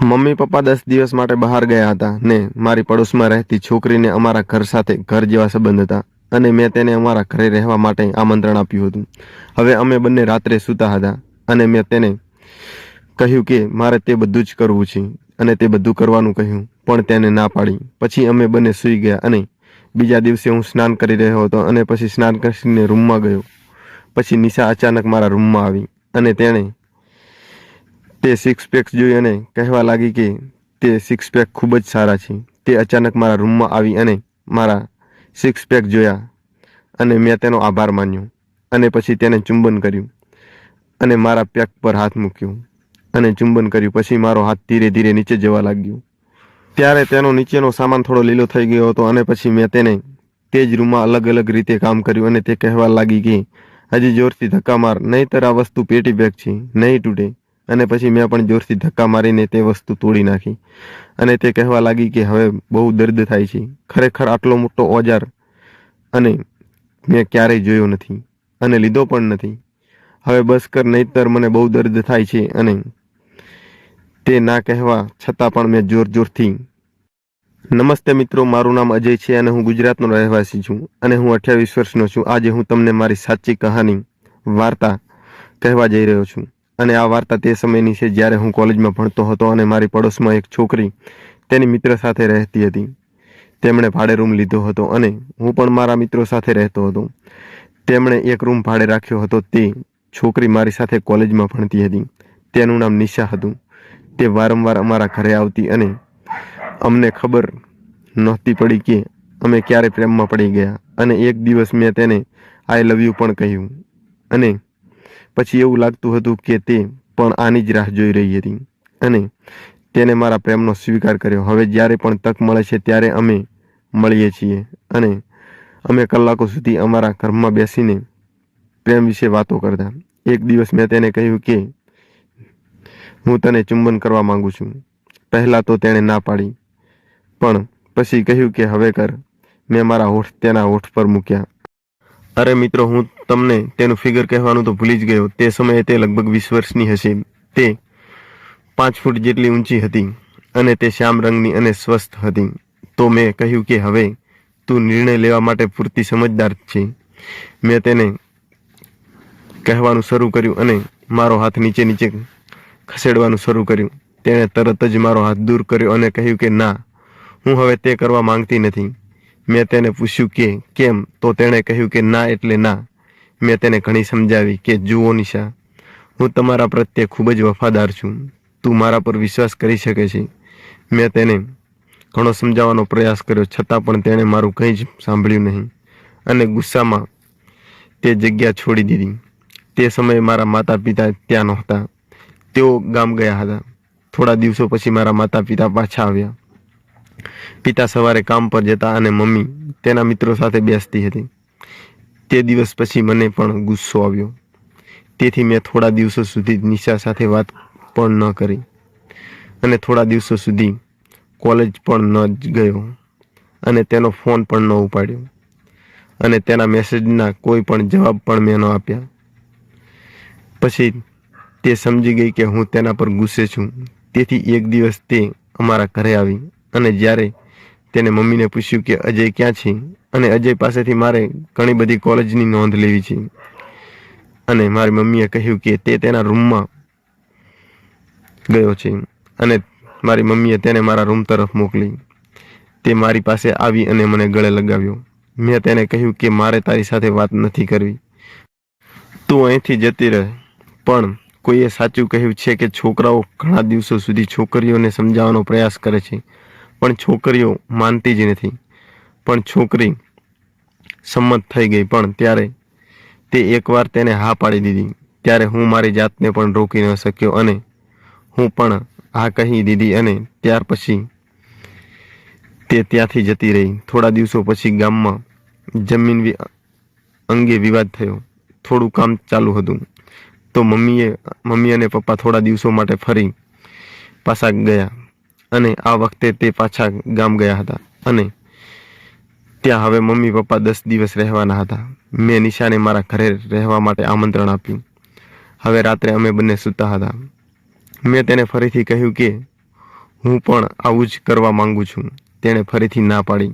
Mummy papa 10 દિવસ માટે બહાર ગયા હતા ને મારી પડોશમાં રહેતી છોકરીને અમારા ઘર સાથે ઘર જેવા સંબંધ હતા અને મેં તેને અમારા ઘરે રહેવા માટે આમંત્રણ આપ્યું હતું. હવે અમે બંને રાત્રે સૂતા હતા અને મેં તેને કહ્યું કે મારે તે બધું જ કરવું છે અને તે બધું કરવાનું કહ્યું, પણ તેને ના પાડી. પછી અમે બંને સૂઈ ગયા અને બીજા દિવસે હું સ્નાન કરી રહ્યો હતો અને પછી સ્નાન કરીને રૂમમાં ગયો. પછી નિશા અચાનક મારા રૂમમાં આવી અને તેણે તે સિક્સ પેક્સ જોઈ અને કહેવા લાગી કે તે સિક્સ પેક ખૂબ જ સારા છે. તે અચાનક મારા રૂમમાં આવી અને મારા સિક્સ પેક જોયા અને મેં તેનો આભાર માન્યો અને પછી તેને ચુંબન કર્યું અને મારા પેક પર હાથ મૂક્યો અને ચુંબન કર્યું. પછી મારો હાથ ધીરે ધીરે નીચે જવા લાગ્યો. ત્યારે તેનો નીચેનો સામાન થોડો લીલો થઈ ગયો હતો અને પછી મેં તેને તે જ રૂમમાં અલગ અલગ રીતે કામ કર્યું અને તે કહેવા લાગી કે હજી જોરથી ધક્કા માર, નહીંતર આ વસ્તુ પેટી પેક છે, નહીં તૂટે. અને પછી મેં પણ જોરથી ધક્કા મારીને તે વસ્તુ તોડી નાખી અને તે કહેવા લાગી કે હવે બહુ દર્દ થાય છે. ખરેખર આટલો મોટો ઓજાર અને મેં ક્યારેય જોયો નથી અને લીધો પણ નથી. હવે બસ કર, નહીંતર મને બહુ દર્દ થાય છે. અને તે ના કહેવા છતાં પણ મેં જોર જોરથી. નમસ્તે મિત્રો, મારું નામ અજય છે અને હું ગુજરાતનો રહેવાસી છું અને હું 28 વર્ષનો છું. આજે હું તમને મારી સાચી કહાની વાર્તા કહેવા જઈ રહ્યો છું. અને આ વાર્તા તે સમયની છે જ્યારે હું કોલેજમાં ભણતો હતો અને મારી પડોશમાં એક છોકરી તેની મિત્ર સાથે રહેતી હતી. તેમણે ભાડે રૂમ લીધો હતો અને હું પણ મારા મિત્રો સાથે રહેતો હતો. તેમણે એક રૂમ ભાડે રાખ્યો હતો. તે છોકરી મારી સાથે કોલેજમાં ભણતી હતી. તેનું નામ નિશા હતું. તે વારંવાર અમારા ઘરે આવતી અને અમને ખબર નહોતી પડી કે અમે ક્યારે પ્રેમમાં પડી ગયા. અને એક દિવસ મેં તેને આઈ લવ યુ પણ કહ્યું અને પછી એવું લાગતું હતું કે તે પણ આની જ રાહ જોઈ રહી હતી અને તેને મારા પ્રેમનો સ્વીકાર કર્યો. હવે જ્યારે પણ તક મળે છે ત્યારે અમે મળીએ છીએ અને અમે કલાકો સુધી અમારા ઘરમાં બેસીને પ્રેમ વિશે વાતો કરતા. એક દિવસ મેં તેને કહ્યું કે હું તને ચુંબન કરવા માંગુ છું. પહેલાં તો તેણે ના પાડી, પણ પછી કહ્યું કે હવે કર. મેં મારા હોઠ તેના હોઠ પર મૂક્યા. અરે મિત્રો, હું તમને તેનું ફિગર કહેવાનું તો ભૂલી જ ગયો. તે સમયે તે લગભગ 20 વર્ષની હશે. તે 5 ફૂટ જેટલી ઊંચી હતી અને તે શ્યામ રંગની અને સ્વસ્થ હતી. તો મેં કહ્યું કે હવે તું નિર્ણય લેવા માટે પૂરતી સમજદાર છે. મેં તેને કહેવાનું શરૂ કર્યું અને મારો હાથ નીચે નીચે ખસેડવાનું શરૂ કર્યું. તેણે તરત જ મારો હાથ દૂર કર્યો અને કહ્યું કે ના, હું હવે તે કરવા માંગતી નથી. મેં તેને પૂછ્યું કે કેમ? તો તેણે કહ્યું કે ના એટલે ના. મેં તેને ઘણી સમજાવી કે જુઓ નિશા, હું તમારા પ્રત્યે ખૂબ જ વફાદાર છું. તું મારા પર વિશ્વાસ કરી શકે છે. મેં તેને ઘણો સમજાવવાનો પ્રયાસ કર્યો, છતાં પણ તેણે મારું કંઈ જ સાંભળ્યું નહીં અને ગુસ્સામાં તે જગ્યા છોડી દીધી. તે સમયે મારા માતા પિતા ત્યાં નહોતા. તેઓ ગામ ગયા હતા. થોડા દિવસો પછી મારા માતા પિતા પાછા આવ્યા. પિતા સવારે કામ પર જતા અને મમ્મી તેના મિત્રો સાથે બેસતી હતી. તે દિવસ પછી મને પણ ગુસ્સો આવ્યો. તેથી મેં થોડા દિવસો સુધી નિશા સાથે વાત પણ ન કરી અને થોડા દિવસો સુધી કોલેજ પણ ન જ ગયો અને તેનો ફોન પણ ન ઉપાડ્યો અને તેના મેસેજના કોઈ પણ જવાબ પણ મેં ન આપ્યા. પછી તે સમજી ગઈ કે હું તેના પર ગુસ્સે છું. તેથી એક દિવસ તે અમારા ઘરે આવી અને જ્યારે તેને મમ્મીને પૂછ્યું કે અજય ક્યાં છે અને અજય પાસેથી મારે ઘણી બધી કોલેજની નોંધ લેવી છે અને મારી મમ્મીએ કહ્યું કે તે તેના રૂમમાં ગયો છે અને મારી મમ્મીએ તેને મારા રૂમ તરફ મોકલી. તે મારી પાસે આવી અને મને ગળે લગાવ્યો. મેં તેને કહ્યું કે મારે તારી સાથે વાત નથી કરવી, તું અહીંથી જતી રહે. પણ કોઈએ સાચું કહ્યું છે કે છોકરાઓ ઘણા દિવસો સુધી છોકરીઓને સમજાવવાનો પ્રયાસ કરે છે, પણ છોકરીઓ માનતી જ નથી. પણ છોકરી સંમત થઈ ગઈ. પણ ત્યારે તે એકવાર તેને હા પાડી દીધી. ત્યારે હું મારી જાતને પણ રોકી ન શક્યો અને હું પણ હા કહી દીધી અને ત્યાર પછી તે ત્યાંથી જતી રહી. થોડા દિવસો પછી ગામમાં જમીન અંગે વિવાદ થયો. થોડું કામ ચાલુ હતું તો મમ્મી અને પપ્પા થોડા દિવસો માટે ફરી પાછા ગયા અને આ વખતે તે પાછા ગામ ગયા હતા અને ત્યાં હવે મમ્મી પપ્પા 10 દિવસ રહેવાના હતા. મેં નિશાને મારા ઘરે રહેવા માટે આમંત્રણ આપ્યું. હવે રાત્રે અમે બંને સૂતા હતા. મેં તેને ફરીથી કહ્યું કે હું પણ આવું જ કરવા માંગુ છું. તેણે ફરીથી ના પાડી.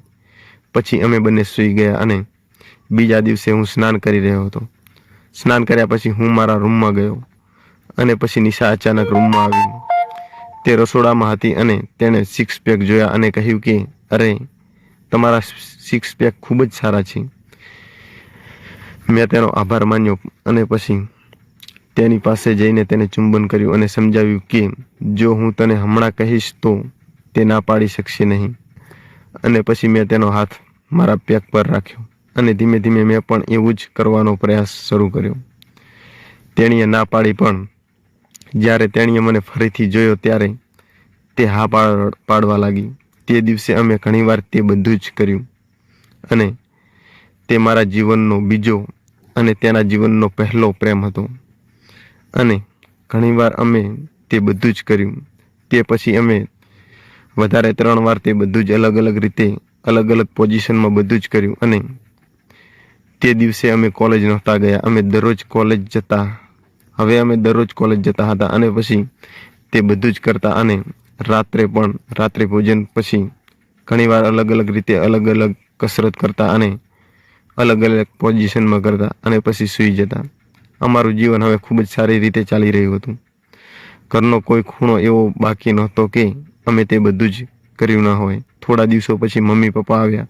પછી અમે બંને સૂઈ ગયા અને બીજા દિવસે હું સ્નાન કરી રહ્યો હતો. સ્નાન કર્યા પછી હું મારા રૂમમાં ગયો અને પછી નિશા અચાનક રૂમમાં આવી. તે રસોડામાં હતી અને તેણે સિક્સ પેક જોયા અને કહ્યું કે અરે, તમારા સિક્સ પેક ખૂબ જ સારા છે. મેં તેનો આભાર માન્યો અને પછી તેની પાસે જઈને તેને ચુંબન કર્યું અને સમજાવ્યું કે જો હું તને હમણાં કહીશ તો તે ના પાડી શકશે નહીં. અને પછી મેં તેનો હાથ મારા પેક પર રાખ્યો અને ધીમે ધીમે મેં પણ એવું જ કરવાનો પ્રયાસ શરૂ કર્યો. તેણીએ ના પાડી, પણ જ્યારે તેણીએ મને ફરીથી જોયો ત્યારે તે હા પાડવા લાગી. તે દિવસે અમે ઘણીવાર તે બધું જ કર્યું અને તે મારા જીવનનો બીજો અને તેના જીવનનો પહેલો પ્રેમ હતો. અને ઘણીવાર અમે તે બધું જ કર્યું. તે પછી અમે વધારે 3 વાર તે બધું જ અલગ અલગ રીતે, અલગ અલગ પોઝિશનમાં બધું જ કર્યું. અને તે દિવસે અમે કોલેજ નહોતા ગયા. અમે દરરોજ કોલેજ જતા. હવે અમે દરરોજ કોલેજ જતા હતા અને પછી તે બધું જ કરતા. અને રાત્રે પણ, રાત્રે ભોજન પછી ઘણીવાર અલગ અલગ રીતે અલગ અલગ કસરત કરતા અને અલગ અલગ પોઝિશનમાં કરતા અને પછી સૂઈ જતા. અમારું જીવન હવે ખૂબ જ સારી રીતે ચાલી રહ્યું હતું. ઘરનો કોઈ ખૂણો એવો બાકી નહોતો કે અમે તે બધું જ કર્યું ન હોય. થોડા દિવસો પછી મમ્મી પપ્પા આવ્યા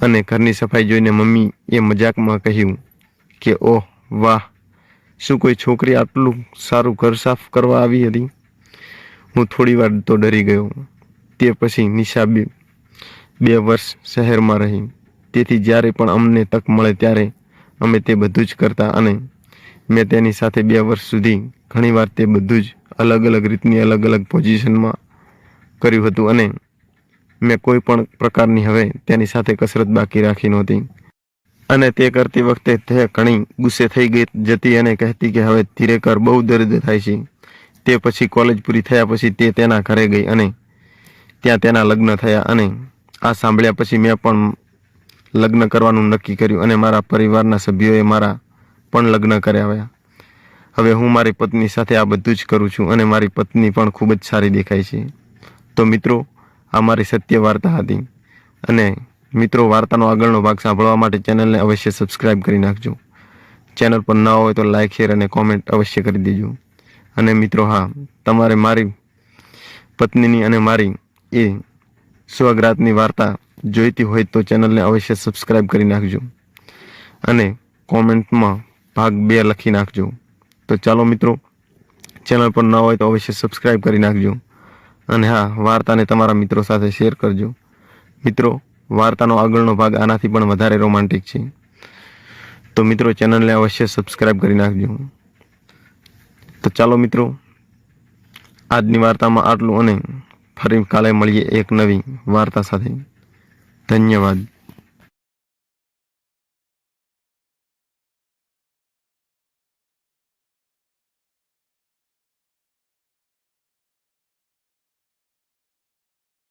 અને ઘરની સફાઈ જોઈને મમ્મી એ મજાકમાં કહ્યું કે ઓહ વાહ, શું કોઈ છોકરી આટલું સારું ઘર સાફ કરવા આવી હતી? હું થોડી વાર તો ડરી ગયો. તે પછી નિશા 2 વર્ષ શહેરમાં રહી. તેથી જ્યારે પણ અમને તક મળે ત્યારે અમે તે બધું જ કરતા અને મેં તેની સાથે 2 વર્ષ સુધી ઘણીવાર તે બધું જ અલગ અલગ રીતની અલગ અલગ પોઝિશનમાં કર્યું હતું. અને મેં કોઈ પણ પ્રકારની હવે તેની સાથે કસરત બાકી રાખી નહોતી. અને તે કરતી વખતે તે ઘણી ગુસ્સે થઈ જતી અને કહેતી કે હવે ધીરે કર, બહુ દર્દ થાય છે. તે પછી કોલેજ પૂરી થયા પછી તે તેના ઘરે ગઈ અને ત્યાં તેના લગ્ન થયા. અને આ સાંભળ્યા પછી મેં પણ લગ્ન કરવાનું નક્કી કર્યું અને મારા પરિવારના સભ્યોએ મારા પણ લગ્ન કરાવ્યા. હવે હું મારી પત્ની સાથે આ બધું જ કરું છું અને મારી પત્ની પણ ખૂબ જ સારી દેખાય છે. તો મિત્રો, આ મારી સત્ય વાર્તા હતી. અને મિત્રો, વાર્તાનો આગળનો ભાગ સાંભળવા માટે ચેનલને અવશ્ય સબસ્ક્રાઈબ કરી નાખજો. ચેનલ પર ન હોય તો લાઈક, શેર અને કોમેન્ટ અવશ્ય કરી દેજો. અને મિત્રો, હા, તમારે મારી પત્નીની અને મારી એ સ્વર્ગરાતની વાર્તા જોઈતી હોય તો ચેનલને અવશ્ય સબસ્ક્રાઈબ કરી નાખજો અને કોમેન્ટમાં ભાગ 2 લખી નાખજો. તો ચાલો મિત્રો, ચેનલ પર ન હોય તો અવશ્ય સબસ્ક્રાઈબ કરી નાખજો. અને હા, વાર્તાને તમારા મિત્રો સાથે શેર કરજો. મિત્રો, વાર્તાનો આગળનો ભાગ આનાથી પણ વધારે રોમાંટિક છે. તો મિત્રો, ચેનલને અવશ્ય સબસ્ક્રાઈબ કરી નાખજો. તો ચાલો મિત્રો, આજની વાર્તામાં આટલું અને ફરી કાલે મળીએ એક નવી વાર્તા સાથે. ધન્યવાદ.